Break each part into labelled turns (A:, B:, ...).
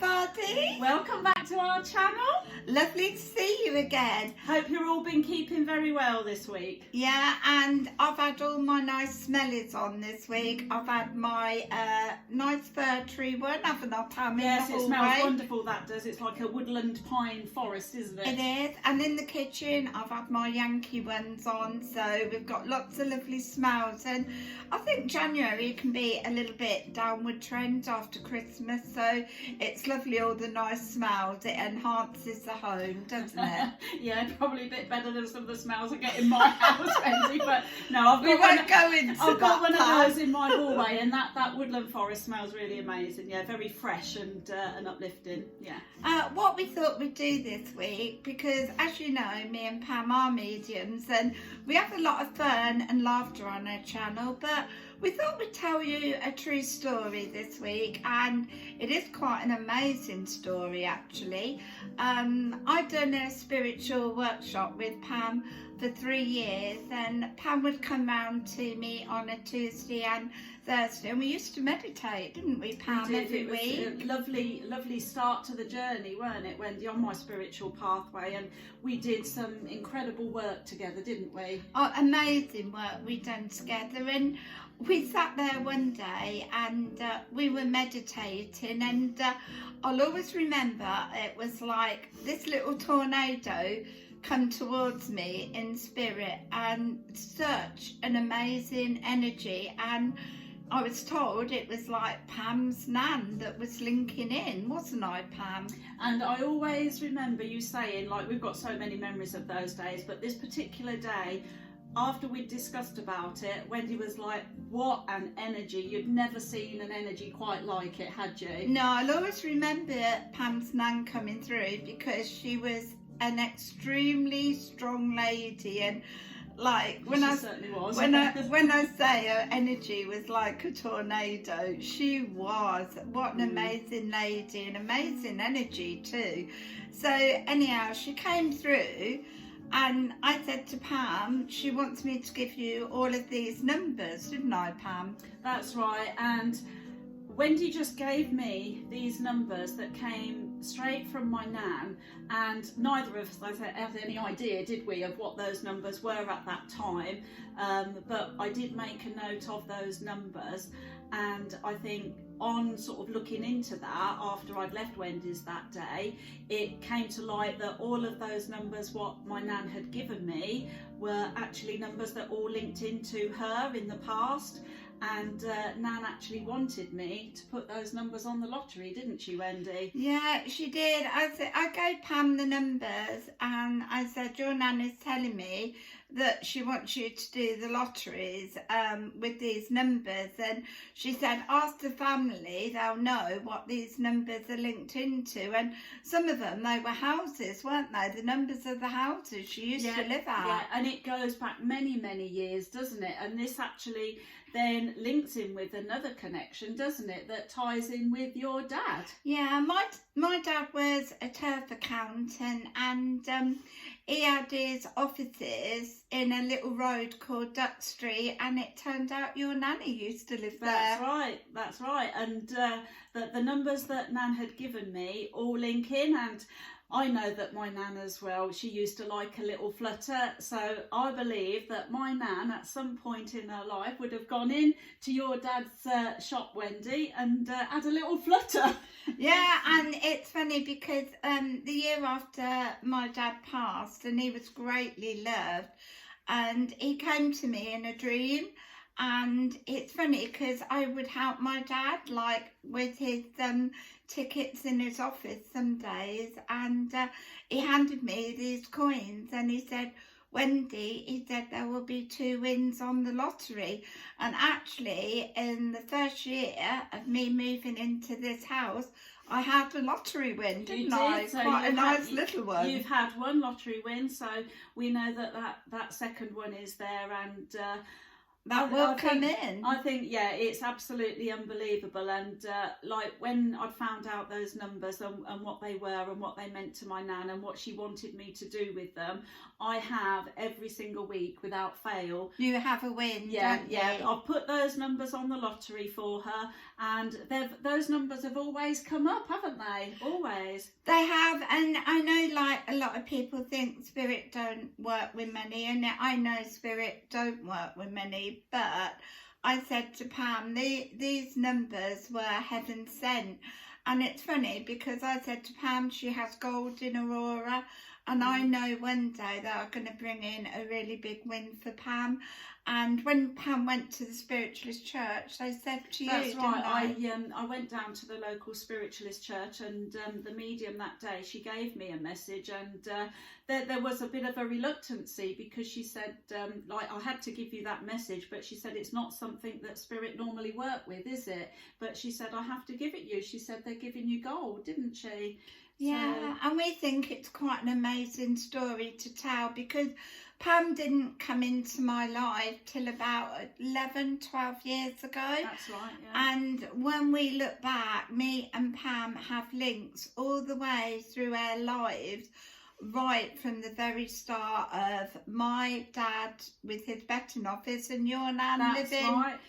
A: everybody.
B: Welcome back to our channel.
A: Lovely to see you again.
B: Hope you're all been keeping very well this week.
A: Yeah, and I've had all my nice smellies on this week. I've had my nice fir tree one, haven't I, Pam?
B: Yes, it smells wonderful, that does. It's like a woodland pine forest, isn't it?
A: It is. And in the kitchen, I've had my Yankee ones on, so we've got lots of lovely smells. And I think January can be a little bit downward trend after Christmas, so it's lovely, all the nice smells. It enhances the home, doesn't it?
B: Yeah, probably a bit better than some of the smells I get in my house, Wendy, but no, I've got one of those in my hallway, and that woodland forest smells really amazing. Yeah, very fresh and uplifting. Yeah.
A: What we thought we'd do this week, because as you know, me and Pam are mediums and we have a lot of fun and laughter on our channel, but we thought we'd tell you a true story this week, and it is quite an amazing story actually. I'd done a spiritual workshop with Pam for 3 years, and Pam would come round to me on a Tuesday and Thursday, and we used to meditate, didn't we, Pam?
B: We did.
A: Every week.
B: It was a lovely start to the journey, weren't it, Wendy, on my spiritual pathway, and we did some incredible work together, didn't we?
A: Oh, amazing work we done together. And we sat there one day and we were meditating, and I'll always remember it was like this little tornado come towards me in spirit, and such an amazing energy. And I was told it was like Pams Nan that was linking in, wasn't I, Pam?
B: And I always remember you saying, like, we've got so many memories of those days, but this particular day, after we'd discussed about it, Wendy was like, what an energy. You'd never seen an energy quite like it, had you?
A: No, I'll always remember Pam's Nan coming through, because she was an extremely strong lady, and like when I say her energy was like a tornado, she was. What an amazing lady, and amazing energy too. So anyhow, she came through, and I said to Pam, she wants me to give you all of these numbers, didn't I, Pam?
B: That's right. And Wendy just gave me these numbers that came straight from my nan, and neither of us had any idea, did we, of what those numbers were at that time, but I did make a note of those numbers, and I think on sort of looking into that after I'd left Wendy's that day, it came to light that all of those numbers what my nan had given me were actually numbers that all linked into her in the past. And Nan actually wanted me to put those numbers on the lottery, didn't she, Wendy?
A: Yeah, she did. I gave Pam the numbers, and I said, your Nan is telling me that she wants you to do the lotteries with these numbers. And she said, ask the family, they'll know what these numbers are linked into. And some of them, they were houses, weren't they? The numbers of the houses she used to live at.
B: Yeah, and it goes back many, many years, doesn't it? And this actually then links in with another connection, doesn't it, that ties in with your dad?
A: Yeah, my dad was a turf accountant, and he had his offices in a little road called Duck Street, and it turned out your nanny used to live there.
B: That's right. And the numbers that Nan had given me all link in, and I know that my nan as well, she used to like a little flutter, so I believe that my nan at some point in her life would have gone in to your dad's shop, Wendy, and had a little flutter.
A: Yeah, and it's funny because the year after my dad passed, and he was greatly loved, and he came to me in a dream. And it's funny because I would help my dad, like with his tickets in his office some days, and he handed me these coins, and he said, Wendy, he said, there will be 2 wins on the lottery. And actually, in the first year of me moving into this house, I had a lottery win, didn't I?
B: So
A: quite a nice little one.
B: You've had one lottery win, so we know that second one is there, and
A: that will come in.
B: I think, yeah, it's absolutely unbelievable. And like when I'd found out those numbers and what they were and what they meant to my nan and what she wanted me to do with them, I have every single week without fail.
A: You have a win, don't you?
B: Yeah. I've put those numbers on the lottery for her, and those numbers have always come up, haven't they? Always.
A: They have, and I know like a lot of people think spirit don't work with money, and I know spirit don't work with money, but I said to Pam, these numbers were heaven sent. And it's funny because I said to Pam, she has gold in her aura, and I know one day they are going to bring in a really big win for Pam. And when Pam went to the spiritualist church, they said to you,
B: that's right.
A: didn't
B: I went down to the local spiritualist church, and the medium that day, she gave me a message, and there was a bit of a reluctancy because she said, like, I had to give you that message, but she said it's not something that spirit normally work with, is it? But she said I have to give it you. She said they're giving you gold, didn't she?
A: Yeah, and we think it's quite an amazing story to tell because Pam didn't come into my life till about 11, 12 years ago.
B: That's right, yeah.
A: And when we look back, me and Pam have links all the way through our lives, right from the very start of my dad with his betting office and your nan living
B: right.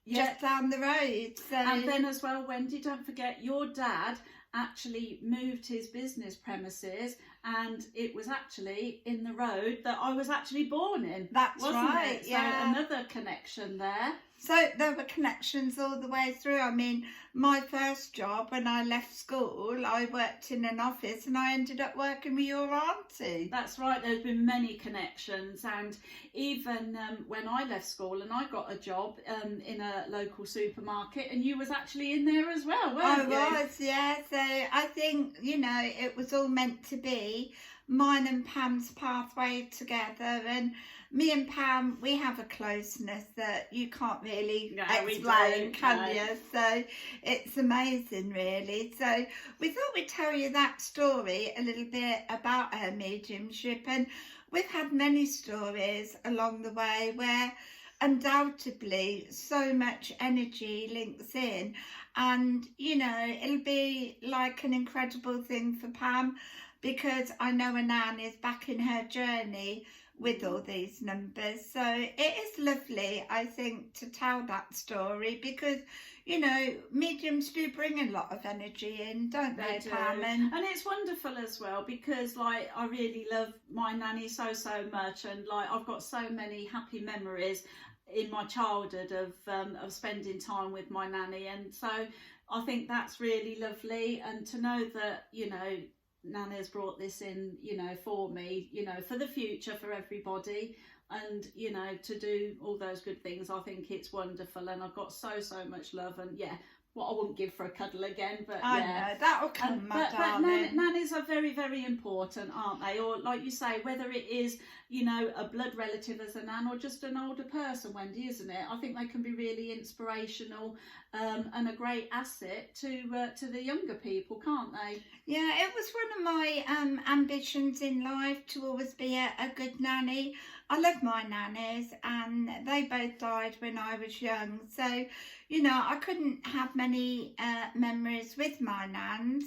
A: just down the road. So.
B: And then as well, Wendy, don't forget, your dad actually moved his business premises, and it was actually in the road that I was actually born in.
A: That's right,
B: it?
A: yeah.
B: So another connection there.
A: So there were connections all the way through. I mean, my first job when I left school, I worked in an office and I ended up working with your auntie.
B: That's right, there's been many connections, and even when I left school and I got a job in a local supermarket, and you was actually in there as well, weren't you?
A: I was, yeah. So I think, you know, it was all meant to be mine and Pam's pathway together, and me and Pam, we have a closeness that you can't really explain, can you? So it's amazing, really. So we thought we'd tell you that story a little bit about her mediumship, and we've had many stories along the way where undoubtedly so much energy links in, and you know, it'll be like an incredible thing for Pam because I know a nan is back in her journey with all these numbers. So it is lovely, I think, to tell that story because, you know, mediums do bring a lot of energy in, don't they, Pam?
B: And it's wonderful as well because, like, I really love my nanny so much, and like I've got so many happy memories in my childhood of spending time with my nanny, and so I think that's really lovely. And to know that, you know, Nanny has brought this in, you know, for me, you know, for the future, for everybody, and, you know, to do all those good things, I think it's wonderful, and I've got so much love, and yeah, what I wouldn't give for a cuddle again, but
A: I
B: yeah.
A: know, that'll come, my darling.
B: But nannies are very important, aren't they? Or like you say, whether it is, you know, a blood relative as a nan or just an older person, Wendy, isn't it? I think they can be really inspirational and a great asset to the younger people, can't they?
A: Yeah, it was one of my ambitions in life to always be a good nanny. I love my nannies, and they both died when I was young. So, you know, I couldn't have many memories with my nans,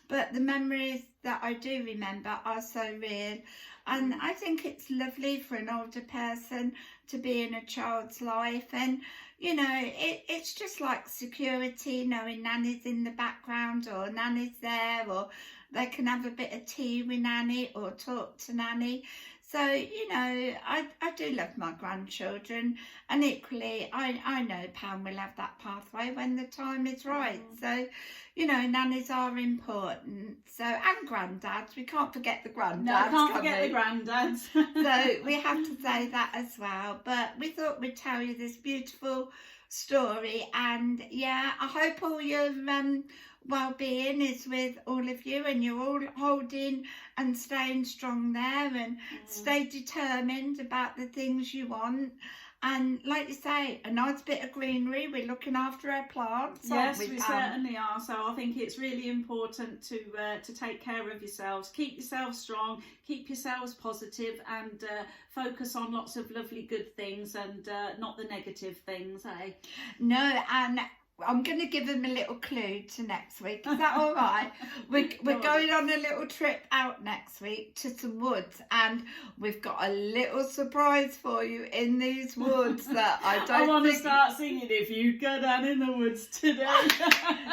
A: but the memories that I do remember are so real. And I think it's lovely for an older person to be in a child's life. And, you know, it's just like security, knowing Nanny's in the background or Nanny's there, or they can have a bit of tea with Nanny or talk to Nanny. So, you know, I do love my grandchildren, and equally I know Pam will have that pathway when the time is right. So, you know, nannies are important. So, and granddads, we can't forget the granddads.
B: No, can't forget the granddads.
A: So we have to say that as well. But we thought we'd tell you this beautiful story, and yeah, I hope all your well-being is with all of you, and you're all holding and staying strong there, and stay determined about the things you want. And like you say, a nice bit of greenery. We're looking after our plants,
B: Yes,
A: aren't
B: we
A: Pam?
B: certainly are. So I think it's really important to take care of yourselves. Keep yourselves strong, keep yourselves positive, and focus on lots of lovely good things and not the negative things, eh?
A: No, and I'm going to give them a little clue to next week. Is that all right? We're going on a little trip out next week to some woods, and we've got a little surprise for you in these woods that I
B: want to
A: think...
B: start singing If You Go Down in the Woods Today.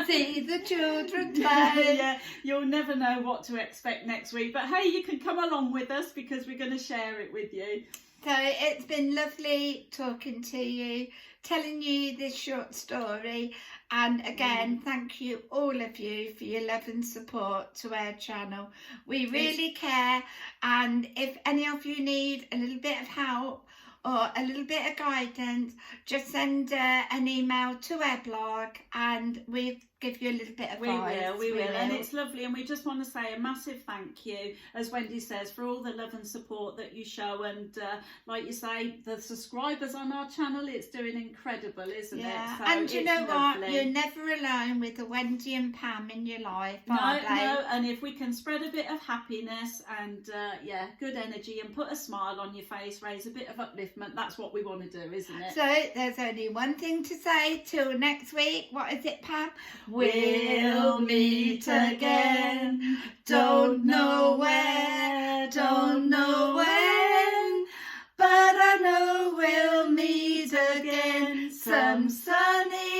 A: See the children play.
B: Yeah, you'll never know what to expect next week. But hey, you can come along with us because we're going to share it with you.
A: So it's been lovely talking to you, telling you this short story, and again thank you all of you for your love and support to our channel. We really care, and if any of you need a little bit of help or a little bit of guidance, just send an email to our blog and we'll give you a little bit of advice.
B: We will, and it's lovely, and we just want to say a massive thank you, as Wendy says, for all the love and support that you show, and like you say, the subscribers on our channel, it's doing incredible, isn't it? So
A: and you know what,
B: lovely.
A: you're never alone with a Wendy and Pam in your life,
B: No,
A: they?
B: and if we can spread a bit of happiness and good energy and put a smile on your face, raise a bit of upliftment, that's what we want to do, isn't it?
A: So there's only one thing to say till next week. What is it, Pam? We'll meet again. Don't know where, don't know when, but I know we'll meet again some sunny